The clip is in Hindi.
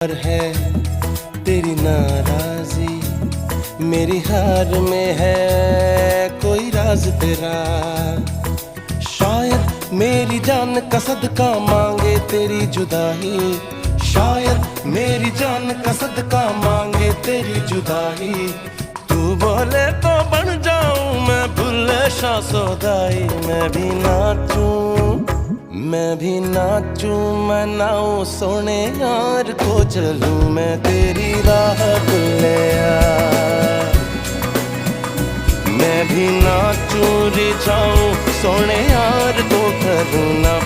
पर है तेरी नाराजी, मेरी हार में है कोई राज तेरा। शायद मेरी जान का सदका मांगे तेरी जुदाई, शायद मेरी जान का सदका मांगे तेरी जुदाई। तू बोले तो बन जाऊं मैं भुल्ले शाह सौदाई। मैं भी नाचूं, मैं नाऊं सोने यार को चलूं मैं तेरी राह भुल्लिया। मैं भी नाचूं रिझाऊं सोने यार को करूं ना।